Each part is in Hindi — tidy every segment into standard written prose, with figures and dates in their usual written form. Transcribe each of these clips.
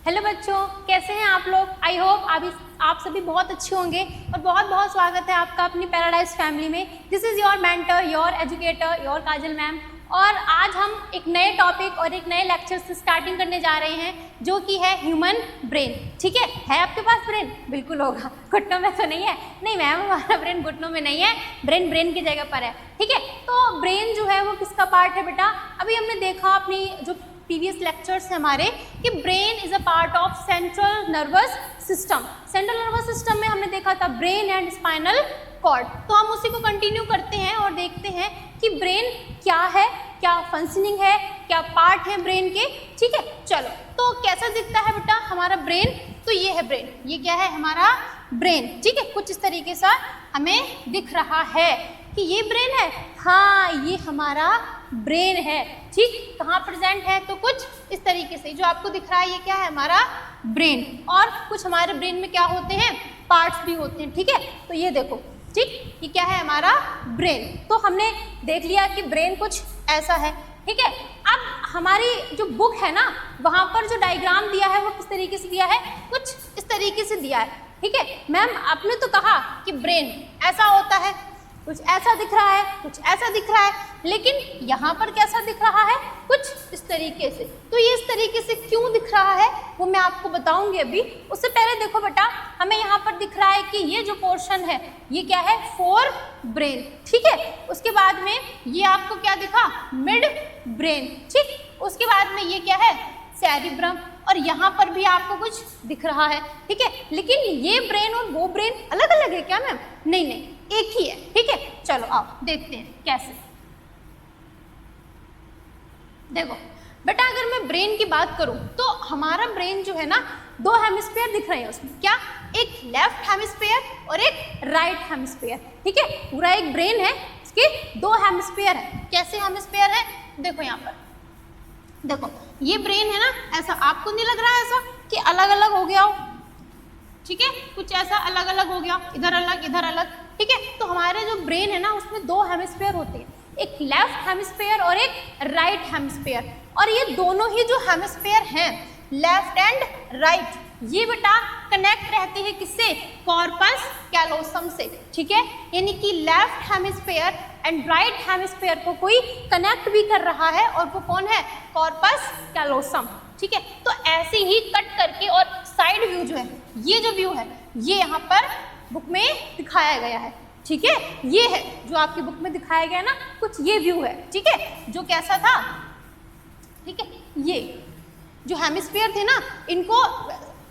हेलो बच्चों, कैसे हैं आप लोग। आई होप आप सभी बहुत अच्छे होंगे और बहुत बहुत स्वागत है आपका अपनी पैराडाइज फैमिली में। This is your mentor, your educator, your Kajal ma'am. और आज हम एक नए टॉपिक और एक नए लेक्चर से स्टार्टिंग करने जा रहे हैं, जो कि है ह्यूमन ब्रेन। ठीक है आपके पास ब्रेन? बिल्कुल होगा, घुटनों में तो नहीं है। नहीं मैम, हमारा ब्रेन घुटनों में नहीं है, ब्रेन की जगह पर है। ठीक है, तो ब्रेन जो है वो किसका पार्ट है बेटा? अभी हमने देखा अपनी जो प्रीवियस लेक्चर्स है हमारे कि brain is a part of central nervous system. Central nervous system में हमने देखा था ब्रेन एंड स्पाइनल कॉर्ड। तो हम उसी को कंटिन्यू करते हैं और देखते हैं कि ब्रेन क्या है, क्या फंक्शनिंग है, क्या पार्ट है ब्रेन के। ठीक है, चलो। तो कैसा दिखता है बेटा हमारा ब्रेन? तो ये है ब्रेन, ये क्या है हमारा ब्रेन। ठीक है, कुछ इस तरीके से हमें दिख रहा है कि ये ब्रेन है। हाँ, ये हमारा ब्रेन है। ठीक, कहाँ प्रेजेंट है? तो कुछ इस तरीके से जो आपको दिख रहा है, ये क्या है हमारा ब्रेन। और कुछ हमारे ब्रेन में क्या होते हैं, पार्ट्स भी होते हैं। ठीक है, तो ये देखो, ठीक, ये क्या है हमारा ब्रेन। तो हमने देख लिया कि ब्रेन कुछ ऐसा है। ठीक है, अब हमारी जो बुक है ना, वहाँ पर जो डायग्राम दिया है वो किस तरीके से दिया है, कुछ इस तरीके से दिया है। ठीक है मैम, आपने तो कहा कि ब्रेन ऐसा होता है, कुछ ऐसा दिख रहा है, कुछ ऐसा दिख रहा है, लेकिन यहाँ पर कैसा दिख रहा है, कुछ इस तरीके से। तो ये इस तरीके से क्यों दिख रहा है वो मैं आपको बताऊंगी अभी। उससे पहले देखो बेटा, हमें यहाँ पर दिख रहा है कि ये जो पोर्शन है ये क्या है, फोर ब्रेन। ठीक है, उसके बाद में ये आपको क्या दिखा, मिड ब्रेन। ठीक, उसके बाद में ये क्या है, सेरिब्रम। और यहाँ पर भी आपको कुछ दिख रहा है। ठीक है, लेकिन ये ब्रेन और वो ब्रेन अलग अलग है क्या मैम? नहीं नहीं, एक ही है। ठीक है, चलो आओ देखते हैं कैसे। देखो बेटा, अगर मैं ब्रेन की बात करूं तो हमारा ब्रेन जो है ना, दो हेमिस्फीयर दिख रहे हैं उसमें। क्या? एक लेफ्ट हेमिस्फीयर और एक राइट हेमिस्फीयर। ठीक है, पूरा एक ब्रेन है, इसके दो हेमिस्फीयर है। कैसे हेमिस्फीयर है? देखो यहाँ पर, देखो ये ब्रेन है ना, ऐसा आपको नहीं लग रहा है ऐसा कि अलग अलग हो गया हो? ठीक है, कुछ ऐसा अलग अलग हो गया, इधर अलग इधर अलग। ठीक है, तो हमारे जो ब्रेन है ना, उसमें दो हेमिस्फीयर होते हैं, एक लेफ्ट हेमिस्फीयर और एक राइट हेमिस्फीयर। और ये दोनों ही जो हेमिस्फीयर हैं, लेफ्ट एंड राइट, ये बेटा कनेक्ट रहते हैं किससे, कॉर्पस कैलोसम से। ठीक है, यानी कि left hemisphere and right hemisphere को कोई कनेक्ट भी कर रहा है, और वो कौन है, कॉर्पस कैलोसम। ठीक है, तो ऐसे ही कट करके, और साइड व्यू जो है, ये जो व्यू है ये यहाँ पर बुक में दिखाया गया है। ठीक है, ये है जो आपकी बुक में दिखाया गया ना, कुछ ये व्यू है। ठीक है, जो कैसा था, ठीक है, ये जो हेमिस्फीयर थे ना, इनको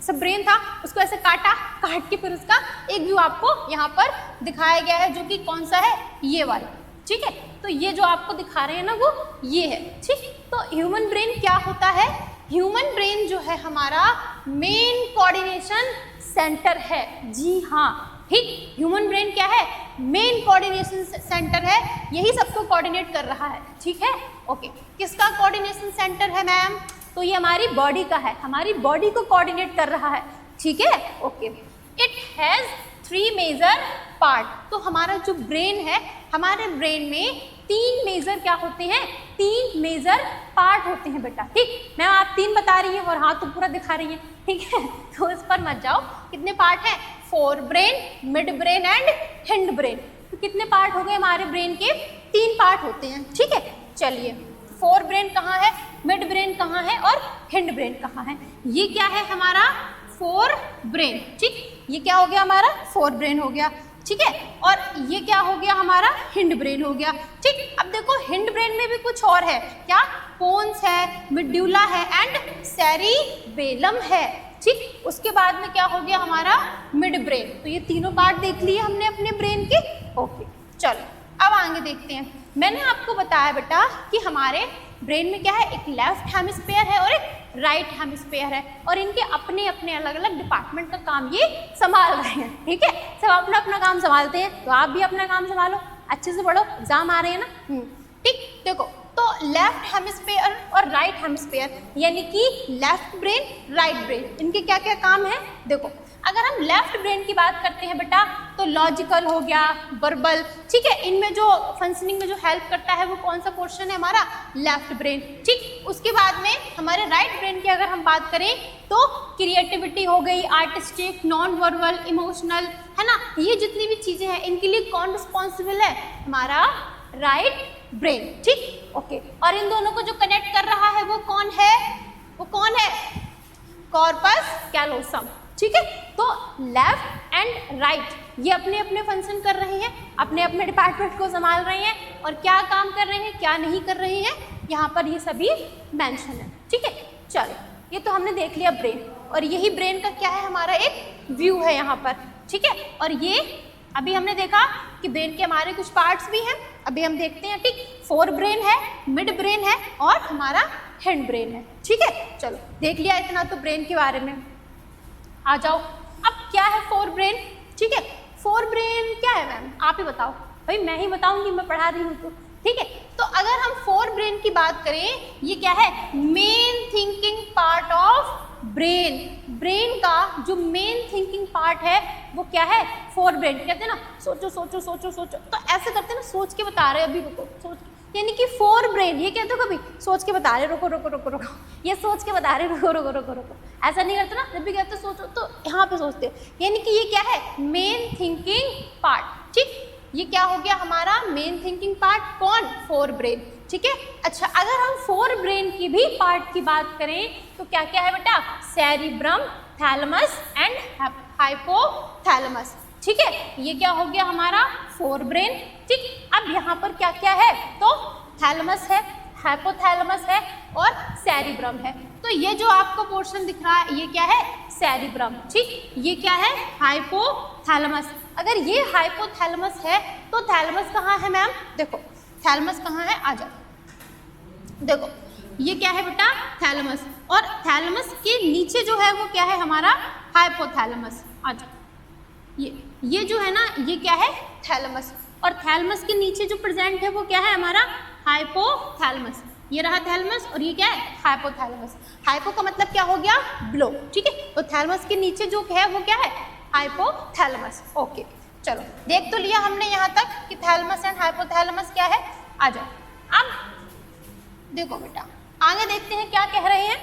सब ब्रेन था, उसको ऐसे काट के फिर उसका एक व्यू आपको यहाँ पर दिखाया गया है, जो कि कौन सा है, ये वाला। ठीक है, तो ये जो आपको दिखा रहे हैं ना, वो ये है। ठीक, तो ह्यूमन ब्रेन क्या होता है? ह्यूमन ब्रेन जो है हमारा मेन कोऑर्डिनेशन सेंटर है। जी हाँ, ठीक, ह्यूमन ब्रेन क्या है, मेन कोऑर्डिनेशन सेंटर है, यही सबको कोऑर्डिनेट कर रहा है। ठीक है, ओके। किसका कोऑर्डिनेशन सेंटर है मैम? तो ये हमारी बॉडी का है, हमारी बॉडी को कोऑर्डिनेट कर रहा है। ठीक है, okay. It has 3 major part. तो हमारा जो ब्रेन है, हमारे ब्रेन में 3 मेजर क्या होते हैं, 3 मेजर पार्ट होते हैं बेटा। ठीक, मैं आप 3 बता रही हूँ और हाथ तो पूरा दिखा रही है। ठीक है, तो इस पर मत जाओ। कितने पार्ट हैं? Fore brain, mid brain and hind brain. तो कितने पार्ट हो गए हमारे ब्रेन के? 3 पार्ट होते हैं। ठीक है, चलिए, फोर ब्रेन कहाँ है, मिड ब्रेन कहाँ है और हिंड ब्रेन कहाँ है? ये क्या है हमारा, फोर ब्रेन। ठीक, ये क्या हो गया हमारा, फोर ब्रेन हो गया। ठीक है, और ये क्या हो गया हमारा, हिंड ब्रेन हो गया। ठीक, अब देखो हिंड ब्रेन में भी कुछ और है। क्या? पोन्स है, मिड्यूला है एंड सेरिबेलम है। ठीक, उसके बाद में क्या हो गया हमारा, मिड ब्रेन। तो ये तीनों पार्ट देख लिए हमने अपने ब्रेन के। ओके, चलो अब आगे देखते हैं। मैंने आपको बताया बेटा कि हमारे ब्रेन में क्या है, एक लेफ्ट हेमिस्फीयर है और एक राइट हेमिस्फीयर है, और इनके अपने अपने अलग अलग डिपार्टमेंट का काम ये संभाल रहे हैं। ठीक है, सब अपना अपना काम संभालते हैं, तो आप भी अपना काम संभालो, अच्छे से पढ़ो, एग्जाम आ रहे हैं ना। ठीक, देखो, तो लेफ्ट हेमिस्फीयर और राइट हेमिस्फीयर, यानी कि लेफ्ट ब्रेन, राइट ब्रेन, इनके क्या क्या काम है? देखो, अगर हम लेफ्ट ब्रेन की बात करते हैं बेटा तो लॉजिकल हो गया, वर्बल, ठीक है, इनमें जो फंक्शनिंग में जो हेल्प करता है वो कौन सा पोर्शन है हमारा, लेफ्ट ब्रेन, ठीक। उसके बाद में हमारे राइट ब्रेन की अगर हम बात करें तो क्रिएटिविटी हो गई, आर्टिस्टिक, नॉन वर्बल, इमोशनल, है ना, ये जितनी भी चीजें हैं इनके लिए कौन रिस्पॉन्सिबल है, हमारा राइट ब्रेन, ठीक, ओके। और इन दोनों को जो कनेक्ट कर रहा है वो कौन है, वो कौन है, कॉर्पस कैलोसम, ठीक है। तो लेफ्ट एंड राइट ये अपने अपने फंक्शन कर रहे हैं, अपने अपने डिपार्टमेंट को संभाल रहे हैं और क्या काम कर रहे हैं क्या नहीं कर रहे हैं यहाँ पर ये सभी मेंशन है, ठीक है। चलो ये तो हमने देख लिया ब्रेन, और यही ब्रेन का क्या है, हमारा एक व्यू है यहाँ पर, ठीक है। और ये अभी हमने देखा कि ब्रेन के हमारे कुछ पार्ट्स भी हैं, अभी हम देखते हैं, ठीक। फोर ब्रेन है, मिड ब्रेन है और हमारा हैंड ब्रेन है, ठीक है। चलो देख लिया इतना तो ब्रेन के बारे में। आ जाओ, अब क्या है फोर ब्रेन, ठीक है। फोर ब्रेन क्या है मैम, आप ही बताओ, भाई मैं ही बताऊंगी, मैं पढ़ा रही हूँ तो, ठीक है। तो अगर हम फोर ब्रेन की बात करें, ये क्या है, main thinking part of brain, brain का जो मेन थिंकिंग पार्ट है वो क्या है, फोर ब्रेन। कहते हैं ना सोचो सोचो सोचो सोचो, तो ऐसे करते हैं ना, सोच के बता रहे हैं, अभी रुको सोच, यानी कि फोर ब्रेन, ये कहते हो कभी सोच के बता रहे, रुको रुको रुको रुको, ये सोच के बता रहे, रुको रुको रुको रुको, ऐसा नहीं करते ना, जब भी कहते सोचो तो यहाँ पे सोचते, यानी कि ये क्या है, मेन थिंकिंग पार्ट, ठीक। ये क्या हो गया हमारा मेन थिंकिंग पार्ट, कौन, फोर ब्रेन, ठीक है। अच्छा अगर हम फोर ब्रेन की भी पार्ट की बात करें तो क्या क्या है बेटा, सेरिब्रम, थैलेमस एंड हाइपोथैलेमस, ठीक है। ये क्या हो गया हमारा फोर ब्रेन, ठीक। अब यहाँ पर क्या क्या है, तो थैलेमस है, हाइपोथैलेमस है और सेरिब्रम है। तो ये जो आपको पोर्शन दिख रहा है ये क्या है, सेरिब्रम, ठीक। ये क्या है, हाइपोथैलेमस। अगर ये हाइपोथैलेमस है तो थैलेमस कहाँ है मैम, देखो थैलेमस कहाँ है, आ जाओ, देखो ये क्या है बेटा, थैलेमस, और थैलेमस के नीचे जो है वो क्या है हमारा, हाइपोथैलेमस। आ जाओ, ये जो है ना ये क्या है, थैलेमस, और थैलेमस के नीचे जो प्रेजेंट है वो क्या है हमारा, हाइपोथैलेमस। ये रहा थैलेमस और ये क्या है, हाइपोथैलेमस। हाइपो का मतलब क्या हो गया, बिलो, ठीक है। तो थैलेमस के नीचे जो है वो क्या है, हाइपोथैलेमस, ओके। चलो देख तो लिया हमने यहाँ तक कि थैलेमस एंड हाइपोथैलेमस क्या है। आ जाओ, अब देखो बेटा आगे देखते हैं क्या कह रहे हैं,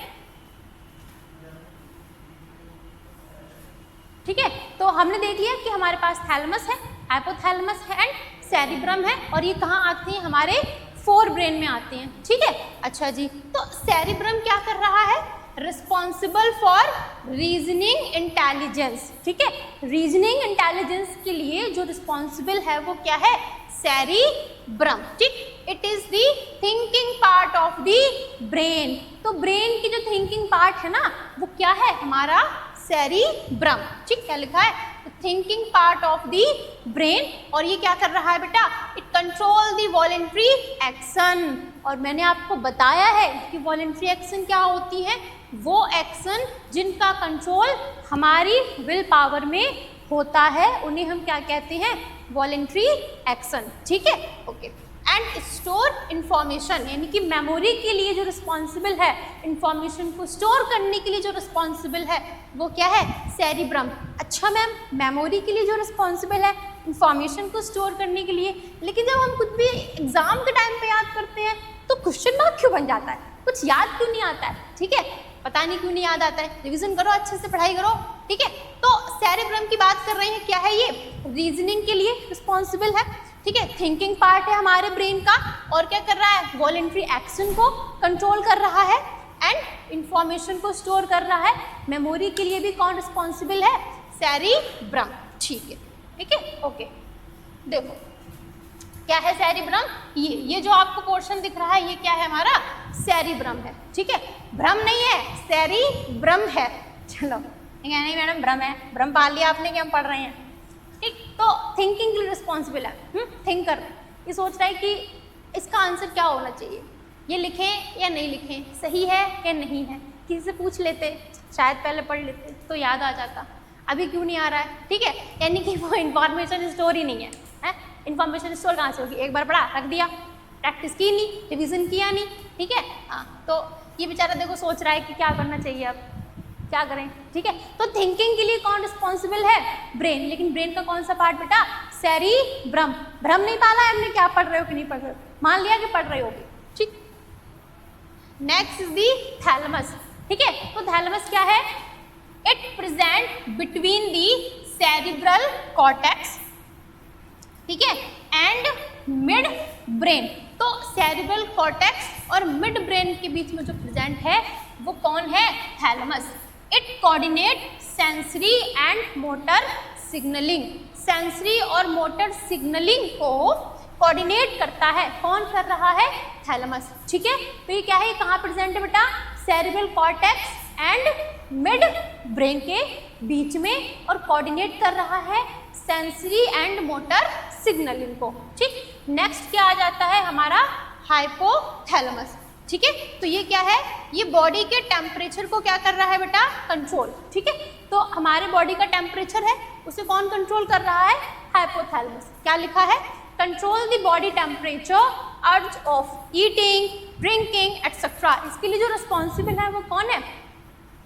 ठीक है। तो हमने देख लिया कि हमारे पास थैलेमस है, हाइपोथैलेमस है एंड सेरिब्रम है, और ये कहाँ आते हैं, हमारे फोर ब्रेन में आते हैं, ठीक है। अच्छा जी, तो सेरिब्रम क्या कर रहा है, रिस्पॉन्सिबल फॉर रीजनिंग इंटेलिजेंस, ठीक है। रीजनिंग इंटेलिजेंस के लिए जो रिस्पॉन्सिबल है वो क्या है, सेरिब्रम, ठीक। It is the thinking part of the brain. तो ब्रेन की जो थिंकिंग पार्ट है ना वो क्या है हमारा, सेरिब्रम, ठीक। क्या लिखा है, thinking part of the brain. और ये क्या कर रहा है बेटा, it control the voluntary action. और मैंने आपको बताया है कि वॉलेंट्री एक्शन क्या होती है, वो एक्शन जिनका कंट्रोल हमारी विल पावर में होता है उन्हें हम क्या कहते हैं, वॉलेंट्री एक्शन, ठीक है, ओके। एंड स्टोर इंफॉर्मेशन, यानी कि मेमोरी के लिए जो रिस्पॉन्सिबल है, इंफॉर्मेशन को स्टोर करने के लिए जो रिस्पॉन्सिबल है वो क्या है, सेरिब्रम। अच्छा मैम, मेमोरी के लिए जो रिस्पॉन्सिबल है, इंफॉर्मेशन को स्टोर करने के लिए, लेकिन जब हम कुछ भी एग्जाम के टाइम पे याद करते हैं तो क्वेश्चन मार्क क्यों बन जाता है, कुछ याद क्यों नहीं आता है, ठीक है, पता नहीं क्यों नहीं याद आता है। रिवीजन करो, अच्छे से पढ़ाई करो, ठीक है। तो सेरिब्रम की बात कर रहे हैं, क्या है ये, रीजनिंग के लिए रिस्पॉन्सिबल है, ठीक है, थिंकिंग पार्ट है हमारे ब्रेन का, और क्या कर रहा है, वॉलेंट्री एक्शन को कंट्रोल कर रहा है एंड इंफॉर्मेशन को स्टोर कर रहा है। मेमोरी के लिए भी कौन रिस्पॉन्सिबल है, सेरिब्रम, ठीक है, ठीक है, ओके। देखो क्या है सेरिब्रम, ये जो आपको पोर्शन दिख रहा है ये क्या है हमारा, सेरिब्रम है, ठीक है, भ्रम नहीं है, सेरिब्रम है। चलो नहीं मैडम भ्रम है, भ्रम पाल लिया आपने कि हम पढ़ रहे हैं, ठीक। तो थिंकिंग के लिए रिस्पॉन्सिबल है, थिंकर, ये सोच रहा है कि इसका आंसर क्या होना चाहिए, ये लिखें या नहीं लिखें, सही है या नहीं है, किसी से पूछ लेते, शायद पहले पढ़ लेते तो याद आ जाता, अभी क्यों नहीं आ रहा है, ठीक है। यानी कि वो इन्फॉर्मेशन स्टोर ही नहीं है, इन्फॉर्मेशन स्टोर कहाँ से होगी, एक बार पढ़ा रख दिया, प्रैक्टिस की नहीं, रिविजन किया नहीं, ठीक है। हाँ, तो ये बेचारा देखो सोच रहा है कि क्या करना चाहिए अब, क्या करें, ठीक है। तो थिंकिंग के लिए कौन रिस्पॉन्सिबल है, ब्रेन, लेकिन ब्रेन का कौन सा पार्ट बेटा, सेरिब्रम। भ्रम नहीं पाला है हमने, क्या पढ़ रहे हो कि नहीं पढ़ रहे हो, मान लिया कि पढ़ रहे होगे, ठीक। नेक्स्ट इज दी थैलेमस, ठीक है। तो थैलेमस क्या है, it present between the cerebral cortex, ठीक है, एंड मिड ब्रेन। तो सेरिब्रल कॉर्टेक्स और मिड ब्रेन के बीच में जो प्रेजेंट है वो कौन है, thalamus. It coordinate sensory and motor signalling, sensory और मोटर सिग्नलिंग को कोऑर्डिनेट करता है, कौन कर रहा है, थैलेमस, ठीक है। तो ये क्या है, कहाँ प्रेजेंट है बेटा, cerebral cortex and mid brain के बीच में, और कोऑर्डिनेट कर रहा है सेंसरी एंड मोटर सिग्नलिंग को, ठीक। नेक्स्ट क्या आ जाता है हमारा, हाइपोथैलेमस, ठीक है। तो ये क्या है, ये बॉडी के टेम्परेचर को क्या कर रहा है बेटा, कंट्रोल, ठीक है। तो हमारे बॉडी का टेम्परेचर है, उसे कौन कंट्रोल कर रहा है, हाइपोथैलेमस। क्या लिखा है, कंट्रोल द बॉडी टेम्परेचर, अर्ज ऑफ ईटिंग, ड्रिंकिंग एटसेट्रा। इसके लिए जो रिस्पॉन्सिबल है वो कौन है,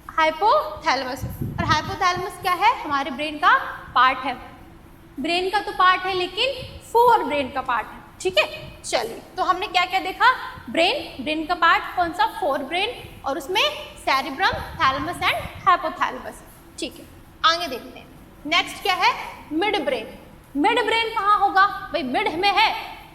हाइपोथैलेमस। और हाइपोथैलेमस क्या है, हमारे ब्रेन का पार्ट है, ब्रेन का तो पार्ट है लेकिन फोर ब्रेन का पार्ट है, ठीक है। चलिए, तो हमने क्या क्या देखा, ब्रेन का पार्ट कौन सा, फोर ब्रेन, और उसमें सेरिब्रम, थैलेमस एंड हाइपोथैलेमस, ठीक है। आगे देखते हैं, नेक्स्ट क्या है, मिड ब्रेन। मिड ब्रेन कहाँ होगा भाई, मिड में है,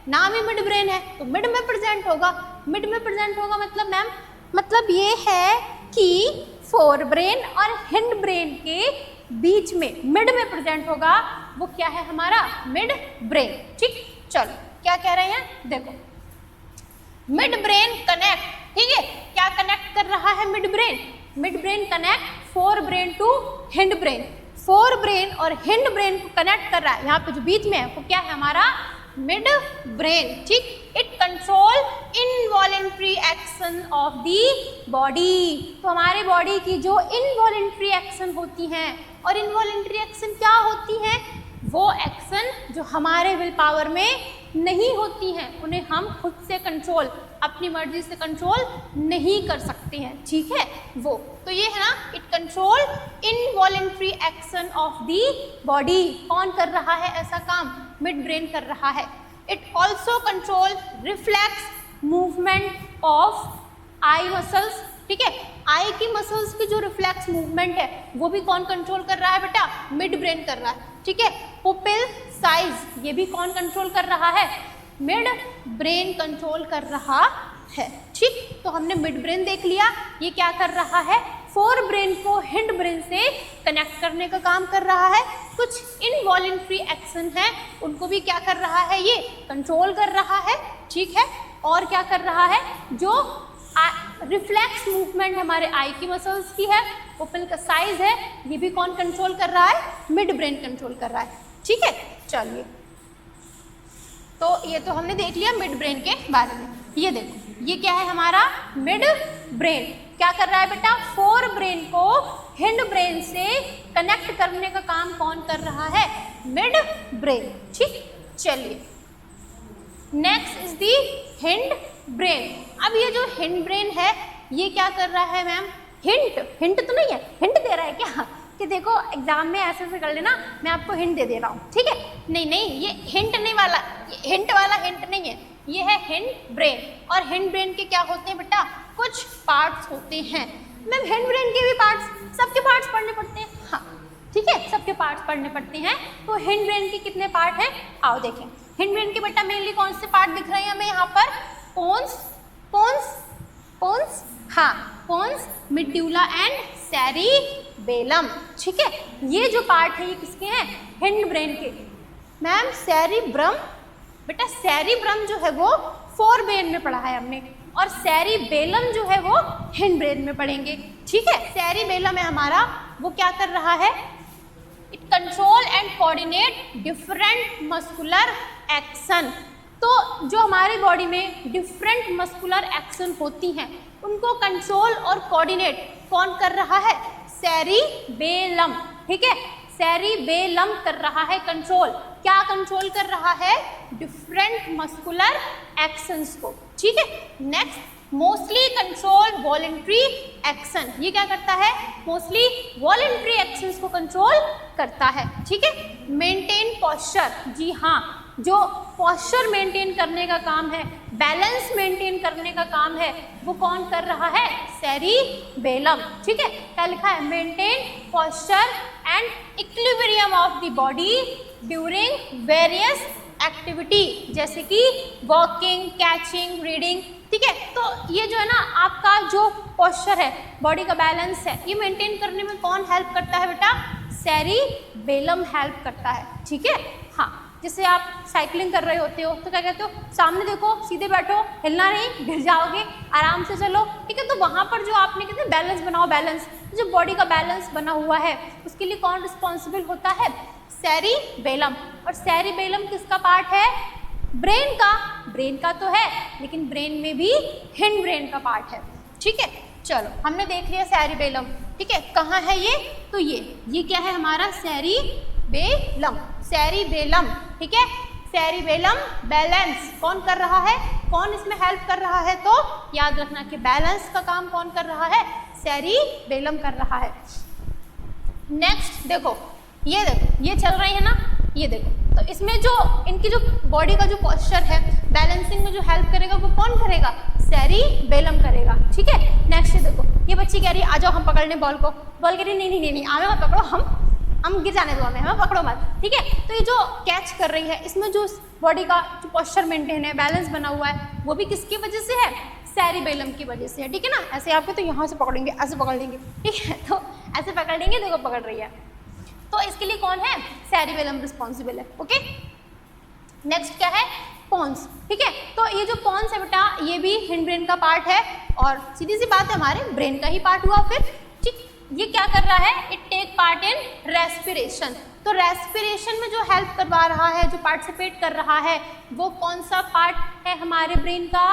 नाम ही मिड ब्रेन है तो मिड में प्रेजेंट होगा। मिड में प्रेजेंट होगा मतलब मैम, मतलब ये है कि फोर ब्रेन और हिंड ब्रेन के बीच में मिड में प्रेजेंट होगा, वो क्या है हमारा, मिड ब्रेन, ठीक। चलो क्या कह रहे हैं, देखो, मिड ब्रेन कनेक्ट, ठीक है, क्या कनेक्ट कर रहा है mid brain, mid brain connect fore brain to hind brain, fore brain और हिंड ब्रेन को कनेक्ट कर रहा है, यहाँ पे जो बीच में है वो क्या है हमारा, मिड ब्रेन, ठीक। It control involuntary action of the body. तो हमारे बॉडी की जो इनवॉलेंट्री एक्शन होती हैं, और इनवॉलेंट्री एक्शन क्या होती हैं, वो एक्शन जो हमारे विल पावर में नहीं होती हैं, उन्हें हम खुद से कंट्रोल, अपनी मर्जी से कंट्रोल नहीं कर सकते हैं, ठीक है वो। तो ये है ना, it control involuntary action of the body, कौन कर रहा है ऐसा काम, मिड ब्रेन कर रहा है। It also control reflex movement of eye muscles, ठीक है, आई की मसल्स की जो रिफ्लेक्स मूवमेंट है वो भी कौन कंट्रोल कर रहा है बेटा, मिड ब्रेन कर रहा है, ठीक है। पुपिल साइज, ये भी कौन कंट्रोल कर रहा है, मिड ब्रेन कंट्रोल कर रहा है, ठीक। तो हमने मिड ब्रेन देख लिया, ये क्या कर रहा है, फोर ब्रेन को हिंड ब्रेन से कनेक्ट करने का काम कर रहा है। कुछ इनवॉलेंट्री एक्शन है, उनको भी क्या कर रहा है, ये कंट्रोल कर रहा है, ठीक है। और क्या कर रहा है, जो रिफ्लेक्स मूवमेंट हमारे आई की मसल्स की है, पुपिल का साइज है, ये भी कौन कंट्रोल कर रहा है, मिड ब्रेन कंट्रोल कर रहा है, ठीक है। चलिए, तो ये तो हमने देख लिया मिड ब्रेन के बारे में। ये देखो, ये क्या है हमारा मिड ब्रेन, क्या कर रहा है बेटा, फोर ब्रेन को हिंड ब्रेन से कनेक्ट करने का काम कौन कर रहा है, मिड ब्रेन, ठीक। चलिए, next is the hind brain. अब ये जो हिंड ब्रेन है ये क्या कर रहा है मैम, हिंट तो नहीं है, हिंट दे रहा है क्या, कि देखो एग्जाम में ऐसे ऐसे कर लेना, मैं आपको हिंट दे रहा हूँ, ठीक है। नहीं, ये हिंट नहीं वाला, हिंट वाला हिंट नहीं है, ये है हिंड ब्रेन। और हिंड ब्रेन के क्या होते हैं बेटा, कुछ पार्ट्स होते हैं। मैम हिंड ब्रेन के भी पार्ट्स, सबके पार्ट्स पढ़ने पड़ते हैं, हाँ ठीक है, सबके पार्ट्स पढ़ने पड़ते हैं। तो हिंड ब्रेन के कितने पार्ट हैं, आओ देखें। हिंड ब्रेन के बेटा मेनली कौन से पार्ट दिख रहे हैं हमें यहाँ पर, पोन्स, हाँ पोन्स, मिड्यूला एंड सेरिबेलम, ठीक है। ये जो पार्ट है ये किसके हैं, हिंड ब्रेन के। मैम सेरिब्रम, बेटा सेरिब्रम जो है वो फोर ब्रेन में पढ़ा है हमने, और सेरिबेलम जो है वो हिंड ब्रेन में पढ़ेंगे, ठीक है। सेरिबेलम है हमारा, वो क्या कर रहा है, it control and coordinate different muscular action. तो जो हमारी बॉडी में डिफरेंट मस्कुलर एक्शन होती हैं उनको कंट्रोल और कोऑर्डिनेट कौन कर रहा है, सेरिबेलम, ठीक है। सेरिबेलम कर रहा है कंट्रोल, क्या कंट्रोल कर रहा है, डिफरेंट मस्कुलर एक्शंस को, ठीक है। Next mostly control voluntary action, ये क्या करता है, मोस्टली वॉलेंट्री एक्शंस को कंट्रोल करता है, ठीक है। मेंटेन पोस्चर, जी हाँ, जो पोस्चर मेंटेन करने का काम है, बैलेंस मेंटेन करने का काम है, वो कौन कर रहा है, सेरिबेलम, ठीक है। क्या लिखा है, maintain posture and equilibrium of the body during various activity, जैसे कि वॉकिंग, कैचिंग, रीडिंग, ठीक है। तो ये जो है ना आपका जो पोस्चर है, बॉडी का बैलेंस है, ये मेंटेन करने में कौन हेल्प करता है बेटा, सेरिबेलम हेल्प करता है, ठीक है। हाँ, जैसे आप साइकिलिंग कर रहे होते हो तो क्या कहते हो, सामने देखो, सीधे बैठो, हिलना नहीं, गिर जाओगे, आराम से चलो, ठीक है। तो वहाँ पर जो आपने कहते हैं बैलेंस बनाओ, बैलेंस, जो बॉडी का बैलेंस बना हुआ है उसके लिए कौन रिस्पॉन्सिबल होता है, सेरिबेलम। और सेरिबेलम किसका पार्ट है, ब्रेन का, ब्रेन का तो है लेकिन ब्रेन में भी हिंड ब्रेन का पार्ट है, ठीक है। चलो हमने देख लिया सेरिबेलम, ठीक है। कहाँ है ये, तो ये क्या है हमारा सेरिबेलम, सेरिबेलम, ठीक है। सेरिबेलम बैलेंस कौन कर रहा है, कौन इसमें हेल्प कर रहा है, तो याद रखना कि बैलेंस का काम कौन कर रहा है, सेरिबेलम कर रहा है। नेक्स्ट देखो, ये देखो, ये चल रही है ना, ये देखो, तो इसमें जो इनकी जो बॉडी का जो पोस्चर है, बैलेंसिंग में जो हेल्प करेगा वो कौन करेगा, सेरिबेलम करेगा, ठीक है। नेक्स्ट देखो, ये बच्ची कह रही है आ जाओ हम पकड़ लें बॉल को, बॉल कह रही नहीं, हमें मत पकड़ो, हम गिर जाने दो, हमें पकड़ो मत, ठीक है। तो ये जो कैच कर रही है, इसमें जो बॉडी का जो पोस्चर मेंटेन है, बैलेंस बना हुआ है, वो भी किसकी वजह से है, सेरिबेलम की वजह से है, ठीक है ना। ऐसे आपको तो यहाँ से पकड़ेंगे, ऐसे पकड़ लेंगे, ठीक है, तो ऐसे पकड़ लेंगे, देखो पकड़ रही है, तो इसके लिए कौन है, सेरिबेलम रिस्पॉन्सिबल है, ओके। नेक्स्ट क्या है, पोन्स, ठीक है। तो ये जो पोन्स है बेटा, ये भी हिंड ब्रेन का पार्ट है, और सीधी सी बात है हमारे ब्रेन का ही पार्ट हुआ फिर, ठीक। ये क्या कर रहा है, it take part in respiration, तो रेस्पिरेशन में जो हेल्प करवा रहा है, जो पार्टिसिपेट कर रहा है, वो कौन सा पार्ट है हमारे ब्रेन का,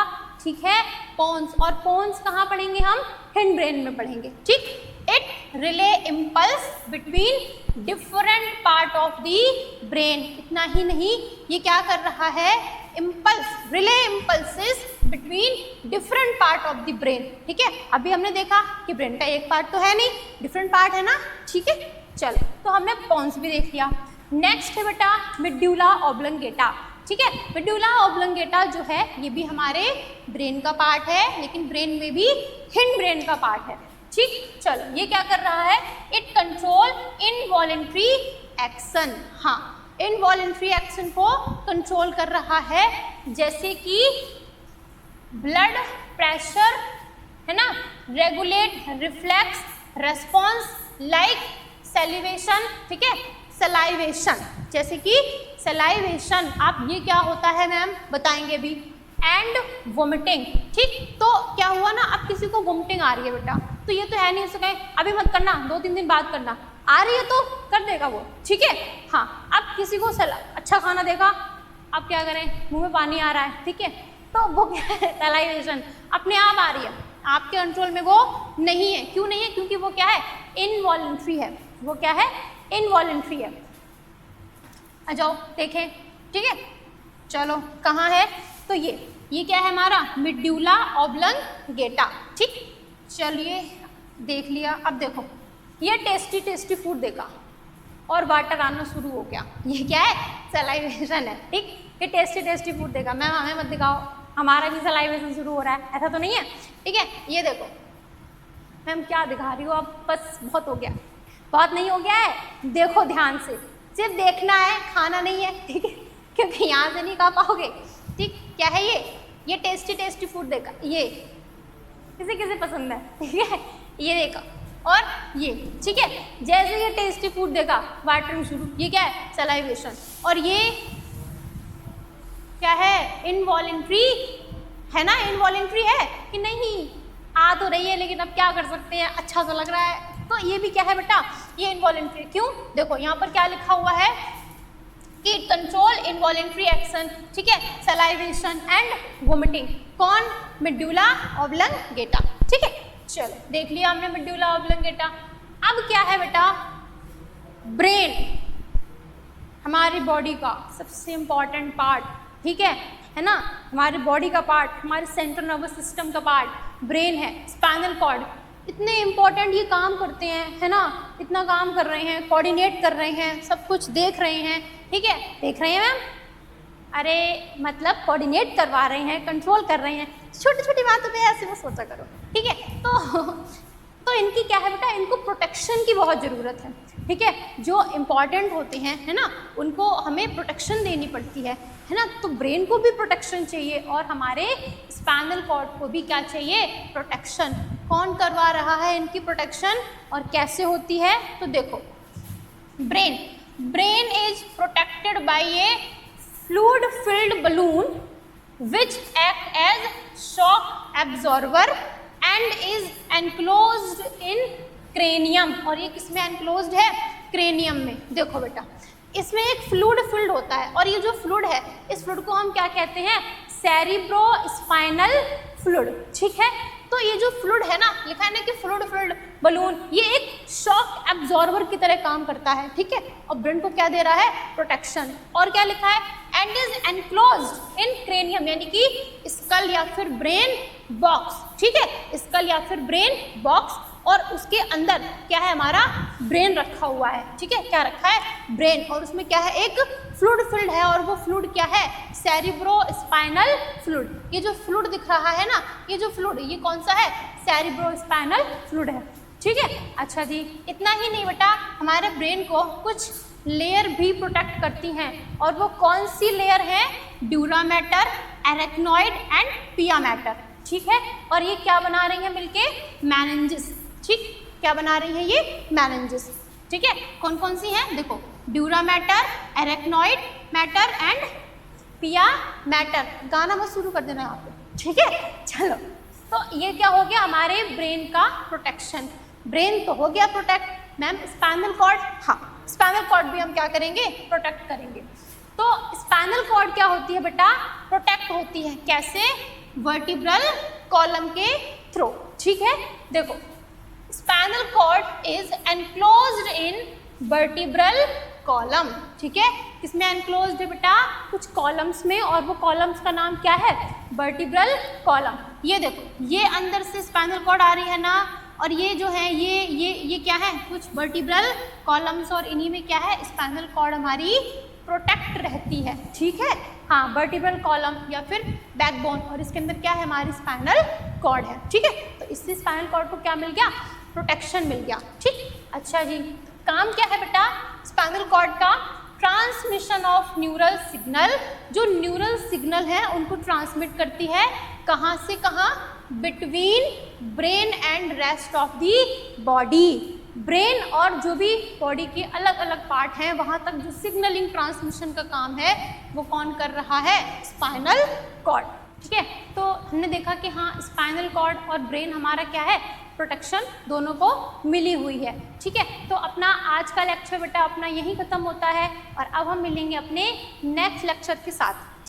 ठीक है, पोन्स। और पोन्स कहाँ पढ़ेंगे हम, हिंड ब्रेन में पढ़ेंगे, ठीक। It relay impulse between different part of the brain, इतना ही नहीं, ये क्या कर रहा है, impulse, relay impulses between different part of the brain, ठीक है। अभी हमने देखा कि ब्रेन का एक पार्ट तो है नहीं, डिफरेंट पार्ट है ना, ठीक है। चलो, तो हमने पोन्स भी देख लिया। नेक्स्ट है बेटा मेडुला ऑब्लंगेटा, ठीक है। मेडुला ऑब्लंगेटा जो है ये भी हमारे ब्रेन का पार्ट है, लेकिन ब्रेन में भी हिंड ब्रेन का पार्ट है, ठीक। चलो, ये क्या कर रहा है, इट कंट्रोल इनवॉलेंट्री एक्शन, हाँ, इनवॉलेंट्री एक्शन को कंट्रोल कर रहा है, जैसे कि ब्लड प्रेशर है ना, regulate reflex response like salivation, ठीक है, सलाइवेशन, जैसे कि सलाइवेशन, आप ये क्या होता है मैम बताएंगे भी, एंड वोमिटिंग, ठीक। तो क्या हुआ ना, अब किसी को वोमिटिंग आ रही है बेटा, तो ये तो है नहीं उसे कहें अभी मत करना, 2-3 दिन बाद करना, आ रही है तो कर देगा वो, ठीक है। हाँ, अब किसी को अच्छा खाना देगा, अब क्या करें, मुंह में पानी आ रहा है, ठीक है, तो वो क्या है, सलाइवेशन अपने आप आ रही है, आपके कंट्रोल में वो नहीं है। क्यों नहीं है, क्योंकि वो क्या है, इनवॉलेंट्री है, वो क्या है, इनवॉलेंट्री है। आ जाओ देखें, ठीक है। चलो, कहाँ है, तो ये क्या है हमारा मेडुला ऑब्लंगेटा, ठीक। चलिए देख लिया। अब देखो, ये टेस्टी फूड देखा और वाटर आना शुरू हो गया, ये क्या है, सलाइवेशन है, ठीक। ये टेस्टी फूड देखा, मैम हमें मत दिखाओ, हमारा भी सलाइवेशन शुरू हो रहा है, ऐसा तो नहीं है, ठीक है। ये देखो मैम क्या दिखा रही हो आप, बस बहुत हो गया, बहुत नहीं हो गया है, देखो ध्यान से, सिर्फ देखना है, खाना नहीं है, ठीक है, क्योंकि यहाँ से नहीं खा पाओगे, ठीक। क्या है ये टेस्टी फूड देखा, ये किसे पसंद है, ठीक है, ये देखा, और ये, ठीक है। जैसे ये टेस्टी फूड देखा, वाटरिंग शुरू, ये क्या है, सलाइवेशन। और ये क्या है, इनवॉलेंट्री है ना, इनवॉलेंट्री है कि नहीं, आ तो रही है लेकिन अब क्या कर सकते हैं, अच्छा तो लग रहा है, तो ये भी क्या है बेटा, ये इनवॉलेंट्री। क्यों, देखो यहाँ पर क्या लिखा हुआ है कि कंट्रोल इनवॉलेंट्री एक्शन, ठीक है, सलाइवेशन एंड वोमिटिंग, कौन, मेडुला ऑब्लंगेटा, ठीक है। चलो देख लिया हमने मेडुला ऑब्लंगेटा। अब क्या है बेटा, ब्रेन हमारी बॉडी का सबसे इम्पॉर्टेंट पार्ट, ठीक है, है ना, हमारे बॉडी का पार्ट, हमारे सेंट्रल नर्वस सिस्टम का पार्ट ब्रेन है, स्पाइनल कॉर्ड, इतने इम्पोर्टेंट ये काम करते हैं, है ना, इतना काम कर रहे हैं, कोऑर्डिनेट कर रहे हैं, सब कुछ देख रहे हैं, ठीक है, देख रहे हैं मैम, अरे मतलब कोऑर्डिनेट करवा रहे हैं, कंट्रोल कर रहे हैं, छोटी छोटी बातों पे ऐसे वो सोचा करो, ठीक है। तो इनकी क्या है बेटा, इनको प्रोटेक्शन की बहुत ज़रूरत है, ठीक है, जो इम्पॉर्टेंट होते हैं, है ना, उनको हमें प्रोटेक्शन देनी पड़ती है ना, तो ब्रेन को भी प्रोटेक्शन चाहिए और हमारे स्पाइनल कॉर्ड को भी क्या चाहिए, प्रोटेक्शन। कौन करवा रहा है इनकी प्रोटेक्शन और कैसे होती है, तो देखो, brain is protected by A fluid filled balloon which act as shock absorber and is enclosed in cranium। और ये किसमें enclosed है, cranium में। देखो बेटा, इसमें एक फ्लूइड फिल्ड होता है और ये जो फ्लूइड है, इस फ्लूइड को हम क्या कहते हैं, सेरिब्रोस्पाइनल फ्लूइड, ठीक है। तो ये जो फ्लूइड है ना, लिखा है ना कि फ्लूइड फिल्ड बलून, ये एक शॉक एब्जॉर्बर की तरह काम करता है, ठीक है, और ब्रेन को क्या दे रहा है, प्रोटेक्शन। और क्या लिखा है, and is enclosed in cranium, यानी कि स्कल या फिर ब्रेन बॉक्स, ठीक है, स्कल या फिर ब्रेन बॉक्स, और उसके अंदर क्या है, हमारा ब्रेन रखा हुआ है, ठीक है, क्या रखा है, ब्रेन, और उसमें क्या है, एक फ्लूइड फिल्ड है, और वो फ्लूइड क्या है, सेरिब्रोस्पाइनल फ्लूइड। ये जो फ्लूइड दिख रहा है ना, ये जो फ्लूइड, ये कौन सा है, सेरिब्रोस्पाइनल फ्लूइड है, ठीक है। अच्छा जी, इतना ही नहीं बेटा, हमारे ब्रेन को कुछ लेयर भी प्रोटेक्ट करती हैं, और वो कौन सी लेयर है, ड्यूरा मैटर, एरेक्नॉइड एंड पिया मैटर, ठीक है। और ये क्या बना रही है मिलके, मेनिंजेस, ठीक, क्या बना रही है ये, मेनिंजेस, ठीक है। कौन कौन सी हैं, देखो, dura mater, arachnoid matter and पिया मैटर। गाना मत शुरू कर देना यहाँ पे, ठीक है। चलो, तो ये क्या हो गया, हमारे ब्रेन का प्रोटेक्शन। ब्रेन तो हो गया प्रोटेक्ट, मैम स्पाइनल कॉर्ड, हाँ, स्पाइनल कॉर्ड भी हम क्या करेंगे, प्रोटेक्ट करेंगे। तो स्पाइनल कॉर्ड क्या होती है बेटा, प्रोटेक्ट होती है, कैसे, वर्टिब्रल कॉलम के थ्रू, ठीक है। देखो, spinal cord is enclosed in vertebral column, ठीक है, किसमें एनक्लोज्ड है बेटा, कुछ कॉलम्स में, और वो कॉलम्स का नाम क्या है, वर्टिब्रल कॉलम। ये देखो, ये अंदर से स्पाइनल कॉर्ड आ रही है ना, और ये जो है, ये क्या है, कुछ वर्टिब्रल कॉलम्स, और इन्हीं में क्या है, स्पाइनल कॉर्ड हमारी प्रोटेक्ट रहती है, ठीक है, हाँ, वर्टिब्रल कॉलम या फिर बैकबोन, और इसके अंदर क्या है, हमारी स्पाइनल कॉर्ड है, ठीक है। तो इससे स्पाइनल कॉर्ड को क्या मिल गया, प्रोटेक्शन मिल गया, ठीक। अच्छा जी, काम क्या है बेटा स्पाइनल कॉर्ड का, ट्रांसमिशन ऑफ न्यूरल सिग्नल, जो न्यूरल सिग्नल है उनको ट्रांसमिट करती है, कहाँ से कहाँ, between brain and rest of the body. Brain और जो भी बॉडी के अलग अलग पार्ट हैं वहाँ तक जो सिग्नलिंग ट्रांसमिशन का काम है वो कौन कर रहा है, स्पाइनल कॉर्ड, ठीक है। तो हमने देखा कि हाँ, स्पाइनल कॉर्ड और ब्रेन हमारा क्या है, प्रोटेक्शन दोनों को मिली हुई है, ठीक है। तो अपना आज का लेक्चर बेटा अपना यहीं ख़त्म होता है, और अब हम मिलेंगे अपने नेक्स्ट लेक्चर के साथ।